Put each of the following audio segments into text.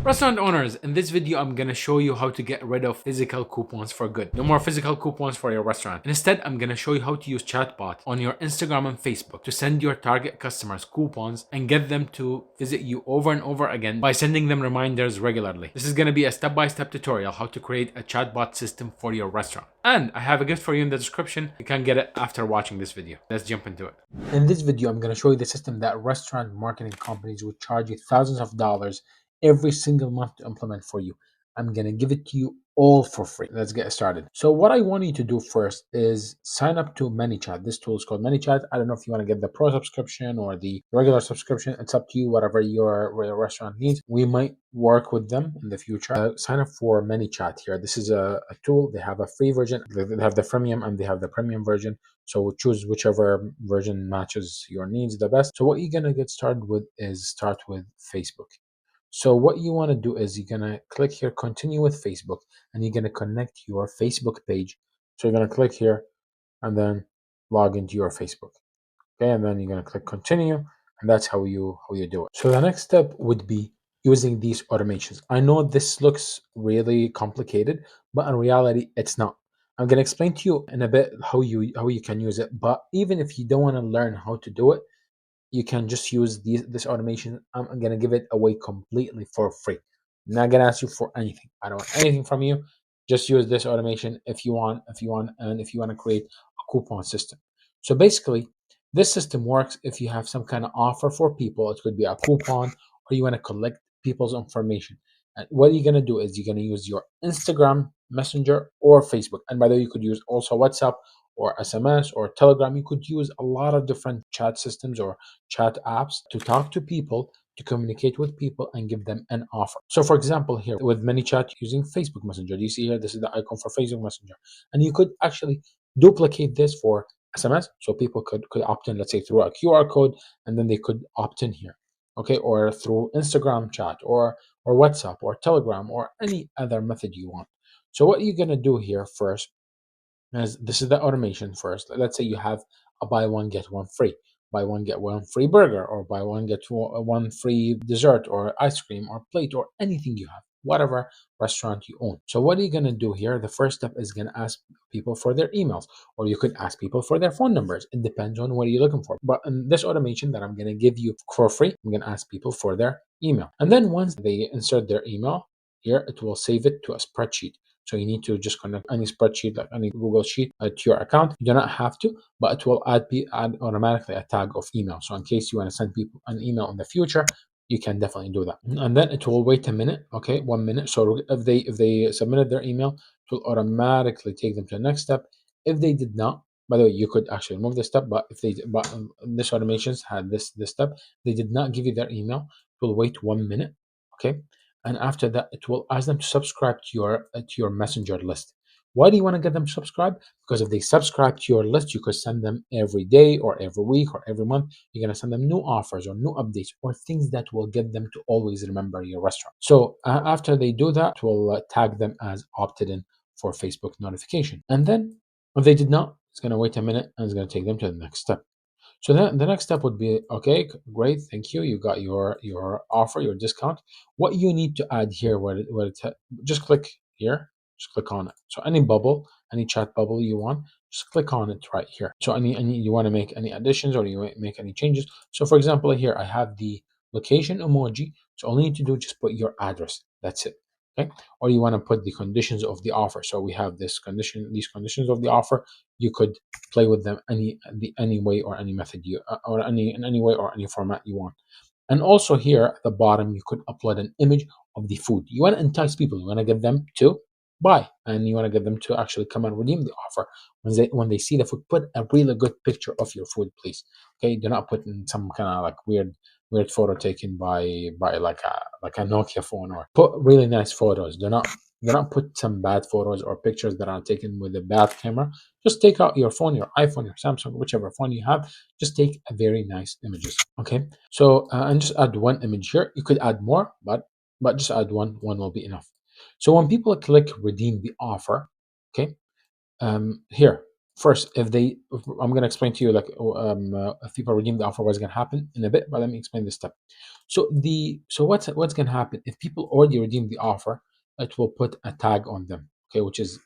Restaurant owners, in this video I'm gonna show you how to get rid of physical coupons for good. No more physical coupons for your restaurant. Instead, I'm gonna show you how to use chatbot on your Instagram and Facebook to send your target customers coupons and get them to visit you over and over again by sending them reminders regularly. This is gonna be a step-by-step tutorial how to create a chatbot system for your restaurant. And I have a gift for you in the description. You can get it after watching this video. Let's jump into it. In this video, I'm gonna show you the system that restaurant marketing companies would charge you thousands of dollars every single month to implement for you. I'm going to give it to you all for free. Let's get started. So what I want you to do first is sign up to ManyChat. This tool is called ManyChat. I don't know if you want to get the pro subscription or the regular subscription. It's up to you, whatever your restaurant needs. We might work with them in the future. Sign up for ManyChat here. This is a tool. They have a free version. They have the freemium and they have the premium version. So choose whichever version matches your needs the best. So what you're going to get started with is start with Facebook. So what you want to do is you're going to click here, continue with Facebook, and you're going to connect your Facebook page. So you're going to click here and then log into your Facebook. Okay, and then you're going to click continue, and that's how you do it. So the next step would be using these automations. I know this looks really complicated, but in reality, it's not. I'm going to explain to you in a bit how you can use it. But even if you don't want to learn how to do it, you can just use this automation. I'm gonna give it away completely for free. I'm not gonna ask you for anything. I don't want anything from you. Just use this automation and if you want to create a coupon system. So basically, this system works if you have some kind of offer for people. It could be a coupon, or you want to collect people's information. And what you're gonna do is you're gonna use your Instagram Messenger or Facebook. And by the way, you could use also WhatsApp or SMS or Telegram. You could use a lot of different chat systems or chat apps to talk to people, to communicate with people and give them an offer. So for example, here with ManyChat using Facebook Messenger, do you see here, this is the icon for Facebook Messenger. And you could actually duplicate this for SMS. So people could opt in, let's say through a QR code, and then they could opt in here. Okay, or through Instagram chat or WhatsApp or Telegram or any other method you want. So what you're gonna do here first, as this is the automation first. Let's say you have a buy one get one free, buy one get one free burger, or buy one get one free dessert or ice cream or plate or anything you have, whatever restaurant you own. So what are you gonna do here? The first step is gonna ask people for their emails, or you could ask people for their phone numbers. It depends on what you're looking for. But in this automation that I'm gonna give you for free, I'm gonna ask people for their email, and then once they insert their email here, it will save it to a spreadsheet. So you need to just connect any spreadsheet, like any Google Sheet, to your account. You do not have to, but it will add automatically a tag of email. So in case you want to send people an email in the future, you can definitely do that. And then it will wait a minute, okay, 1 minute. So if they submitted their email, it will automatically take them to the next step. If they did not, by the way, you could actually remove this step, but if they but this automations had this step, they did not give you their email, it will wait 1 minute, okay, and after that it will ask them to subscribe to your messenger list. Why do you want to get them to subscribe? Because if they subscribe to your list, you could send them every day or every week or every month. You're going to send them new offers or new updates or things that will get them to always remember your restaurant. So after they do that, it will tag them as opted in for Facebook notification. And then if they did not, it's going to wait a minute and it's going to take them to the next step. So then the next step would be, okay, great, thank you. You got your offer, your discount. What you need to add here, just click here, just click on it. So any bubble, any chat bubble you want, just click on it right here. So any you want to make any additions or you make any changes. So for example, here I have the location emoji. So all you need to do is just put your address. That's it. Okay. Or you want to put the conditions of the offer. So we have these conditions of the offer. You could play with them any way or any method you or any in any way or any format you want. And also here at the bottom, you could upload an image of the food. You want to entice people. You want to get them to buy, and you want to get them to actually come and redeem the offer when they see the food. Put a really good picture of your food, please. Okay, do not put in some kind of like weird photo taken by like a Nokia phone, or put really nice photos. Do not put some bad photos or pictures that are taken with a bad camera. Just take out your phone, your iPhone, your Samsung, whichever phone you have. Just take a very nice images. Okay. So and just add one image here. You could add more, but just add one. One will be enough. So when people click redeem the offer, okay, here first, I'm gonna explain to you like if people redeem the offer, what's gonna happen in a bit. But let me explain this step. So what's gonna happen if people already redeem the offer? It will put a tag on them, okay, which is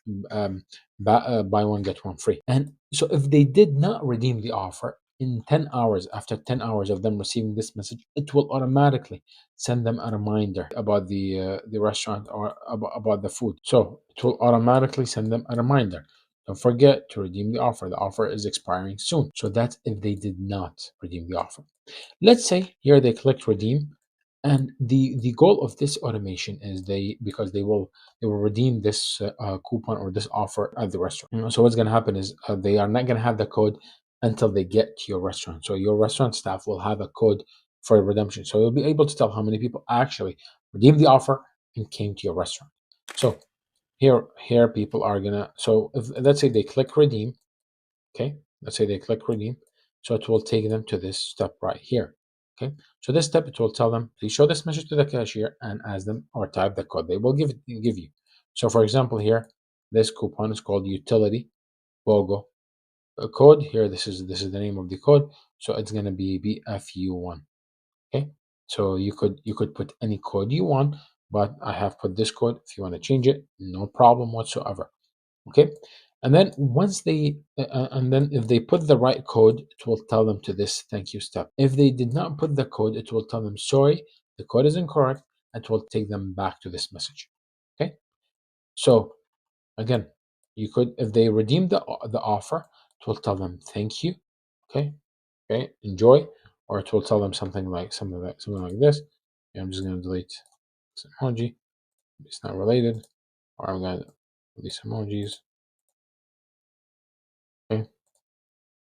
buy one get one free. And so if they did not redeem the offer in 10 hours, after 10 hours of them receiving this message, it will automatically send them a reminder about the restaurant or about the food. So it will automatically send them a reminder. Don't forget to redeem the offer. The offer is expiring soon. So that's if they did not redeem the offer. Let's say here they click redeem, and the goal of this automation is because they will redeem this coupon or this offer at the restaurant. So what's going to happen is they are not going to have the code until they get to your restaurant. So your restaurant staff will have a code for redemption. So you'll be able to tell how many people actually redeemed the offer and came to your restaurant. So here people are gonna. So if let's say they click redeem, okay, let's say they click redeem, so it will take them to this step right here. Okay, so this step, it will tell them, please show this message to the cashier and ask them or type the code they will give you. So for example here, this coupon is called utility BOGO code. Here, this is the name of the code, so it's going to be BFU1. Okay, so you could put any code you want, but I have put this code. If you want to change it, no problem whatsoever. Okay, and then and then if they put the right code, it will tell them to this thank you step. If they did not put the code, it will tell them sorry, the code is incorrect. It will take them back to this message. Okay, so again, you could, if they redeem the offer, it will tell them thank you. Okay, okay, enjoy, or it will tell them something like this. Okay, I'm just gonna delete this emoji. It's not related, or I'm gonna delete emojis. Okay,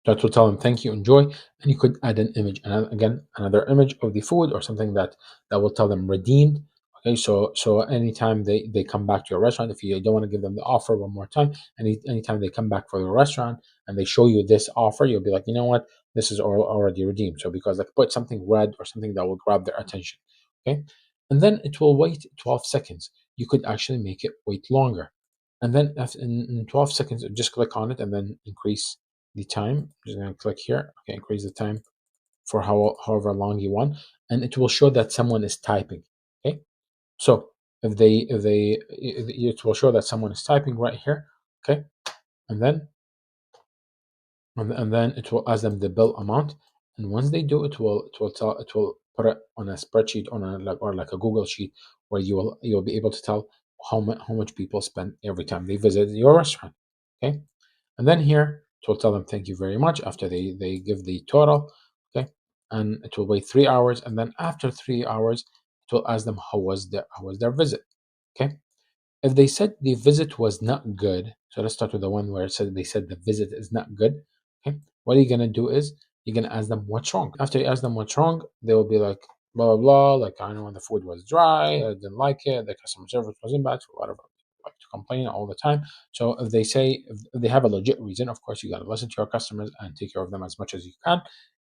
that will tell them thank you, enjoy, and you could add an image, and again another image of the food or something that will tell them redeemed. Okay, so anytime they come back to your restaurant, if you don't want to give them the offer one more time, anytime they come back for your restaurant and they show you this offer, you'll be like, you know what, this is already redeemed. So because like put something red or something that will grab their attention. Okay, and then it will wait 12 seconds. You could actually make it wait longer, and then in 12 seconds, just click on it and then increase the time. I'm just going to click here. Okay, increase the time for however long you want, and it will show that someone is typing. Okay, so it will show that someone is typing right here. Okay, and then and then it will ask them the bill amount, and once they do, it will put it on a spreadsheet on a like a Google sheet where you'll be able to tell how much people spend every time they visit your restaurant. Okay, and then here it will tell them thank you very much after they give the total. Okay, and it will wait 3 hours, and then after 3 hours, it will ask them how was their visit. Okay, if they said the visit was not good, so let's start with the one where they said the visit is not good. Okay, what you're gonna do is you're gonna ask them what's wrong. After you ask them what's wrong, they will be like blah blah blah. Like, I know the food was dry, I didn't like it, the customer service wasn't bad, or whatever. Like to complain all the time. So if they have a legit reason, of course you gotta listen to your customers and take care of them as much as you can.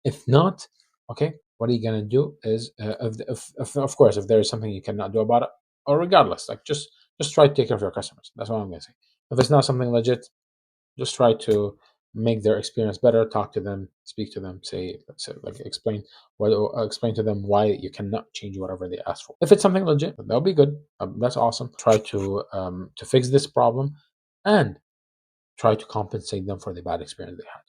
If not, okay, what are you gonna do is if of course if there is something you cannot do about it, or regardless, like just try to take care of your customers. That's what I'm gonna say. If it's not something legit, just try to make their experience better. Talk to them, speak to them, say like explain to them why you cannot change whatever they ask for. If it's something legit, that'll be good. That's awesome. Try to fix this problem and try to compensate them for the bad experience they had.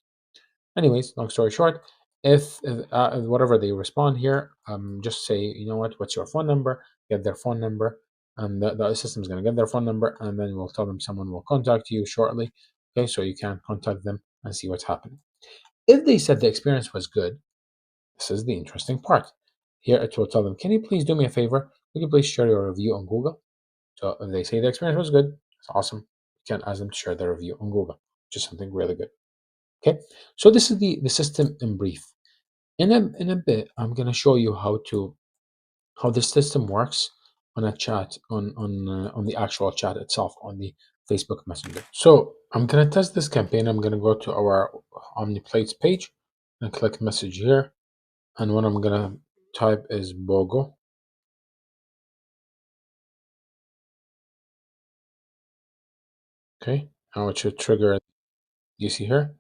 Anyways, long story short, if whatever they respond here, just say, you know what, what's your phone number? Get their phone number, and the system is going to get their phone number, and then we'll tell them someone will contact you shortly. Okay, so you can contact them and see what's happening. If they said the experience was good, this is the interesting part. Here it will tell them, can you please do me a favor? Could you please share your review on Google? So if they say the experience was good, it's awesome. You can ask them to share their review on Google, which is something really good. Okay, so this is the system in brief. In a bit, I'm gonna show you how the system works on a chat on the actual chat itself on the Facebook Messenger. So I'm gonna test this campaign. I'm gonna go to our OmniPlates page and click message here, and what I'm gonna type is BOGO. Okay, now it should trigger. You see here,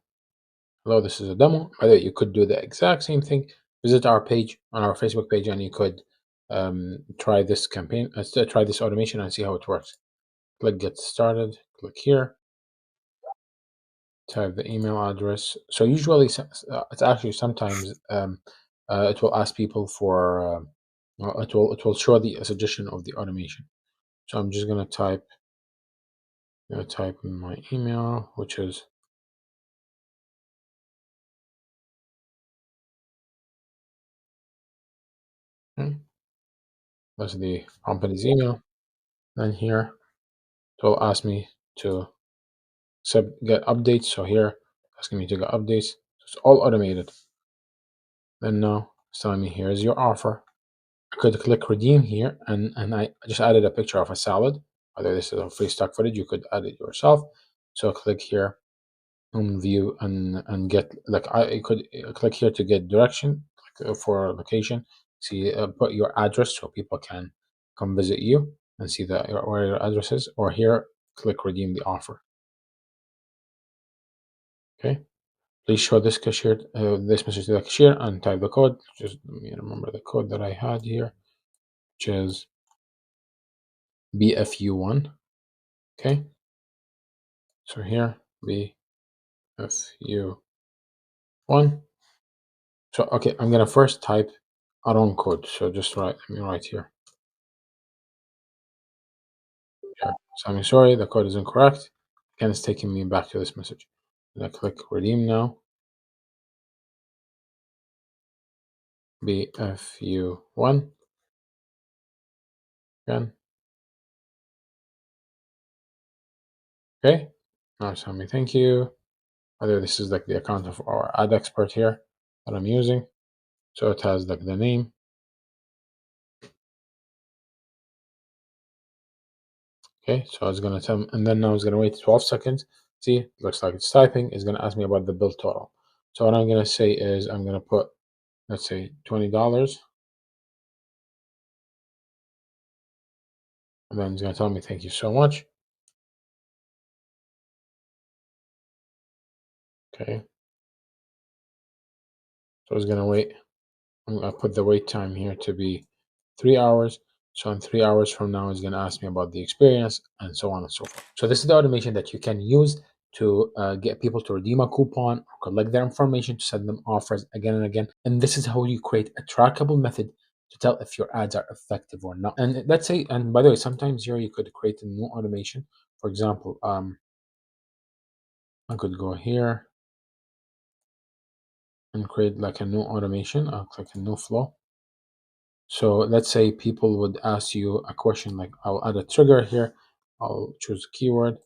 hello, this is a demo. By the way, you could do the exact same thing. Visit our page on our Facebook page, and you could try this campaign, try this automation, and see how it works. Click get started. Click here. Type the email address. So usually, it's actually sometimes it will ask people for. It will show the suggestion of the automation. So I'm just gonna type in my email, which is okay, that's the company's email. Then here it will ask me to get updates. So here asking me to get updates. So it's all automated. Then now it's telling me here's your offer. I could click redeem here, and I just added a picture of a salad. Whether this is a free stock footage, you could add it yourself. So click here on view and get like I could click here to get direction for location. See, put your address so people can come visit you and see that where your address is. Or here, click redeem the offer. Okay. Please show this cashier this message to the cashier and type the code. Just let me remember the code that I had here, which is BFU1. Okay. So here BFU1. So okay, I'm gonna first type a wrong code. So just let me write here. Here. So I'm sorry, the code is incorrect. Again, it's taking me back to this message. I click redeem now. BFU1 again. Okay. Now it's telling me thank you. Whether this is like the account of our ad expert here that I'm using. So it has like the name. Okay, so it's gonna tell me, and then now it's gonna wait 12 seconds. See, looks like it's typing. It's gonna ask me about the bill total. So what I'm gonna say is I'm gonna put, let's say, $20, and then it's gonna tell me thank you so much. Okay, so it's gonna wait. I'm gonna put the wait time here to be 3 hours. So in 3 hours from now, it's gonna ask me about the experience and so on and so forth. So this is the automation that you can use to get people to redeem a coupon or collect their information to send them offers again and again. And this is how you create a trackable method to tell if your ads are effective or not. And let's say, and by the way, sometimes here you could create a new automation. For example, I could go here and create like a new automation. I'll click a new flow. So let's say people would ask you a question like, I'll add a trigger here. I'll choose a keyword.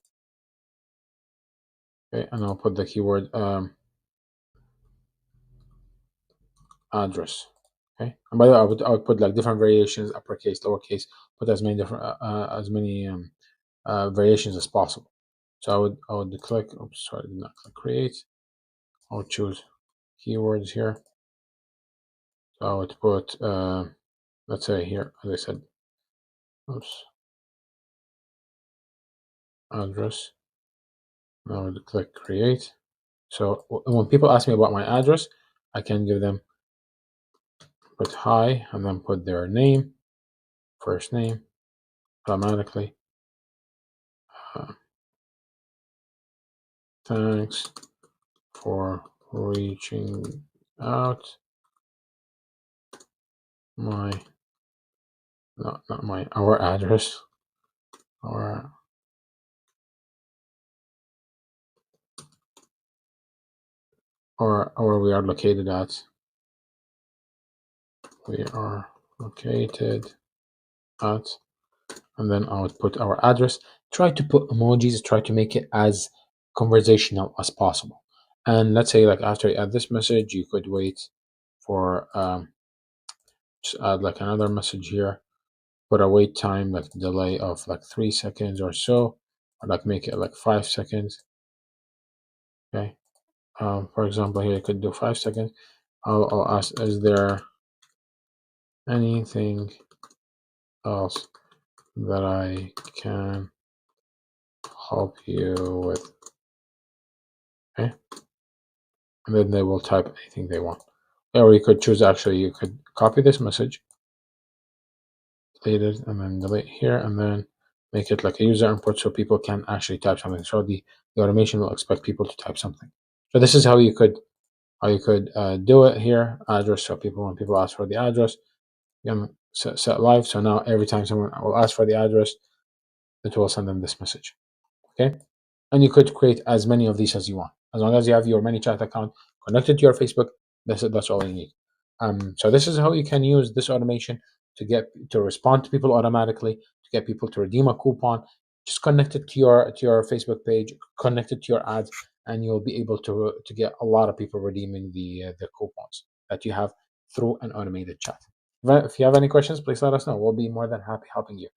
Okay, and I'll put the keyword address. Okay, and by the way, I would put like different variations, uppercase, lowercase, put as many different variations as possible. So I would click. Oops, sorry, I did not click create. I would choose keywords here. So I would put let's say here, as I said, oops, address. And I would click create. So when people ask me about my address, I can give them put hi and then put their name, first name, automatically. Uh, Thanks for reaching out. My not my our address or or we are located at. We are located at, and then I would put our address. Try to put emojis. Try to make it as conversational as possible. And let's say like after you add this message, you could wait for just add like another message here. Put a wait time like delay of like 3 seconds or so, or like make it like 5 seconds. Okay. For example, here you could do 5 seconds. I'll ask, is there anything else that I can help you with? Okay, and then they will type anything they want. Or you could choose, actually, you could copy this message, delete it, and then delete here, and then make it like a user input so people can actually type something. So the automation will expect people to type something. So this is how you could do it here. Address, so people, when people ask for the address, you can set live. So now every time someone will ask for the address, it will send them this message. Okay, and you could create as many of these as you want, as long as you have your ManyChat account connected to your Facebook. That's all you need. So this is how you can use this automation to respond to people automatically, to get people to redeem a coupon. Just connect it to your Facebook page, connect it to your ads, and you'll be able to get a lot of people redeeming the coupons that you have through an automated chat. If you have any questions, please let us know. We'll be more than happy helping you.